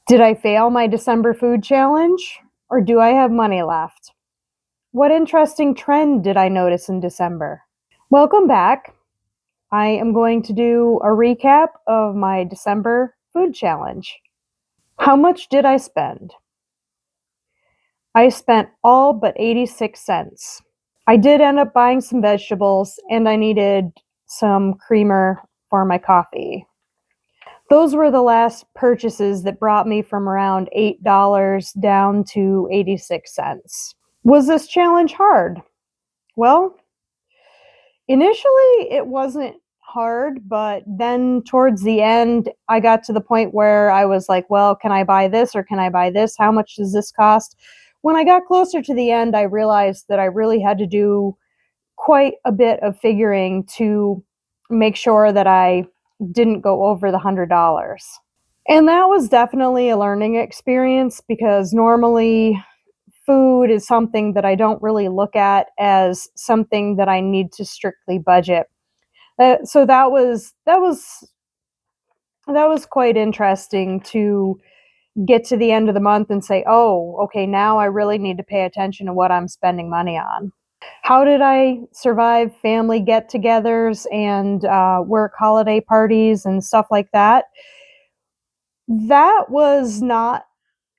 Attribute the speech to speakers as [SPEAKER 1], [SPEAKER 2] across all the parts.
[SPEAKER 1] Did I fail my December food challenge, or do I have money left? What interesting trend did I notice in December? Welcome back. I am going to do a recap of my December food challenge. How much did I spend? I spent all but 86 cents. I did end up buying some vegetables and I needed some creamer for my coffee. Those were the last purchases that brought me from around $8 down to 86 cents. Was this challenge hard? Well, initially it wasn't hard, but then towards the end, I got to the point where I was like, well, can I buy this or can I buy this? How much does this cost? When I got closer to the end, I realized that I really had to do quite a bit of figuring to make sure that I didn't go over the $100. And that was definitely a learning experience because normally food is something that I don't really look at as something that I need to strictly budget. So that was quite interesting to get to the end of the month and say, "Oh, okay, now I really need to pay attention to what I'm spending money on." How did I survive family get-togethers and work holiday parties and stuff like that? That was not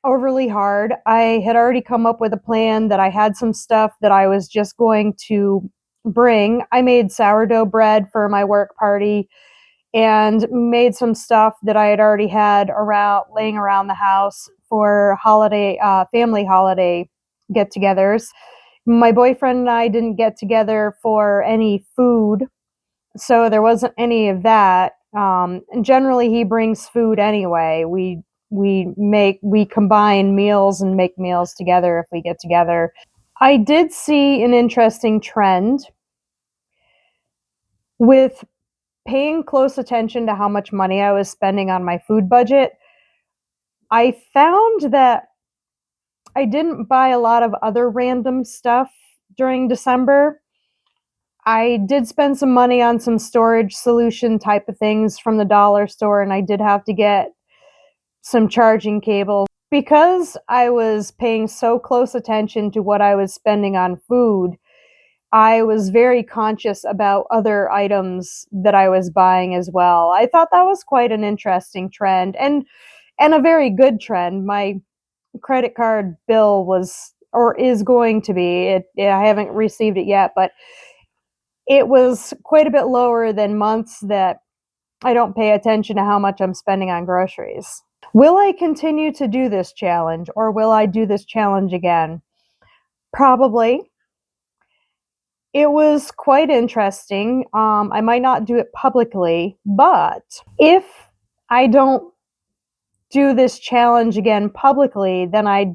[SPEAKER 1] overly hard. I had already come up with a plan that I had some stuff that I was just going to bring. I made sourdough bread for my work party and made some stuff that I had already had around laying around the house for family holiday get-togethers. My boyfriend and I didn't get together for any food, so there wasn't any of that. And generally, he brings food anyway. We combine meals and make meals together if we get together. I did see an interesting trend with paying close attention to how much money I was spending on my food budget. I found that I didn't buy a lot of other random stuff during December. I did spend some money on some storage solution type of things from the dollar store, and I did have to get some charging cables. Because I was paying so close attention to what I was spending on food, I was very conscious about other items that I was buying as well. I thought that was quite an interesting trend and a very good trend. My credit card bill was or is going to be I haven't received it yet, but it was quite a bit lower than months that I don't pay attention to how much I'm spending on groceries. Will I continue to do this challenge or will I do this challenge again? Probably. It was quite interesting. I might not do it publicly, but if I don't do this challenge again publicly, then I'm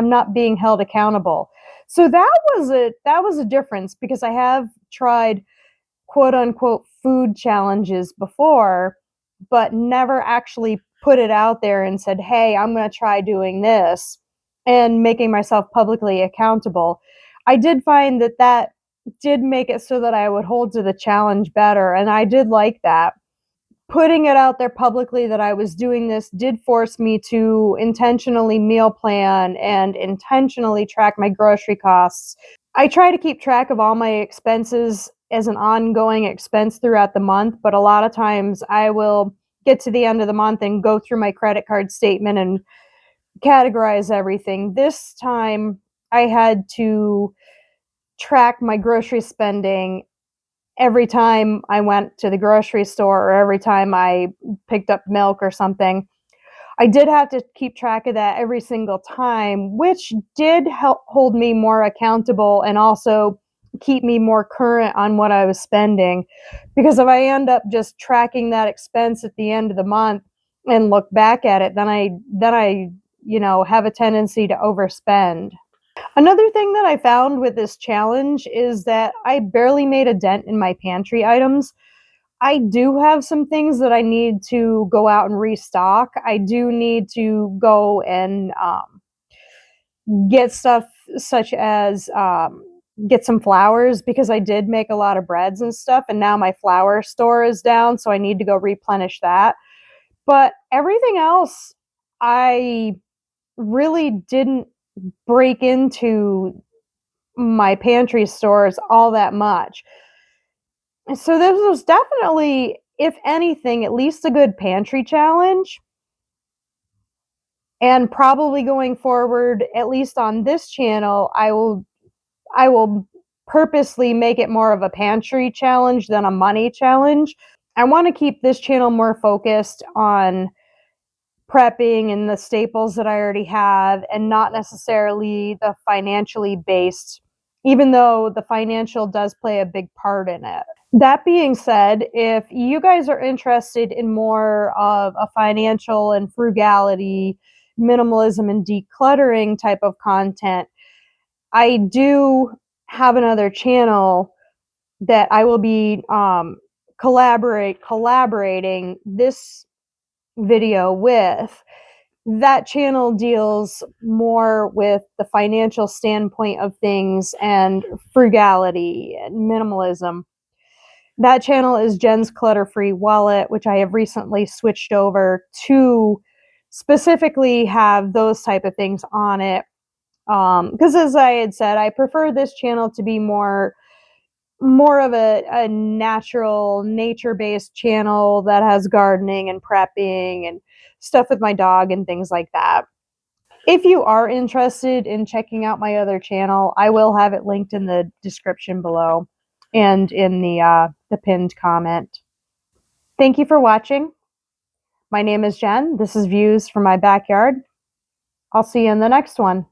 [SPEAKER 1] not being held accountable. So that was a difference because I have tried quote unquote food challenges before, but never actually put it out there and said, hey, I'm going to try doing this and making myself publicly accountable. I did find that did make it so that I would hold to the challenge better. And I did like that. Putting it out there publicly that I was doing this did force me to intentionally meal plan and intentionally track my grocery costs. I try to keep track of all my expenses as an ongoing expense throughout the month, but a lot of times I will get to the end of the month and go through my credit card statement and categorize everything. This time I had to track my grocery spending every time I went to the grocery store or every time I picked up milk or something. I did have to keep track of that every single time, which did help hold me more accountable and also keep me more current on what I was spending. Because if I end up just tracking that expense at the end of the month and look back at it, then I have a tendency to overspend. Another thing that I found with this challenge is that I barely made a dent in my pantry items. I do have some things that I need to go out and restock. I do need to go and get stuff such as get some flours because I did make a lot of breads and stuff, and now my flour store is down, so I need to go replenish that. But everything else I really didn't break into my pantry stores all that much. So this was definitely, if anything, at least a good pantry challenge. And probably going forward, at least on this channel, I will purposely make it more of a pantry challenge than a money challenge. I want to keep this channel more focused on prepping and the staples that I already have, and not necessarily the financially based, even though the financial does play a big part in it. That being said, if you guys are interested in more of a financial and frugality, minimalism and decluttering type of content, I do have another channel that I will be collaborating this video with. That channel deals more with the financial standpoint of things and frugality and minimalism. That channel is Jen's Clutter Free Wallet, which I have recently switched over to specifically have those type of things on it. Because as I had said, I prefer this channel to be more of a natural, nature-based channel that has gardening and prepping and stuff with my dog and things like that. If you are interested in checking out my other channel, I will have it linked in the description below and in the pinned comment. Thank you for watching. My name is Jen. This is Views from My Backyard. I'll see you in the next one.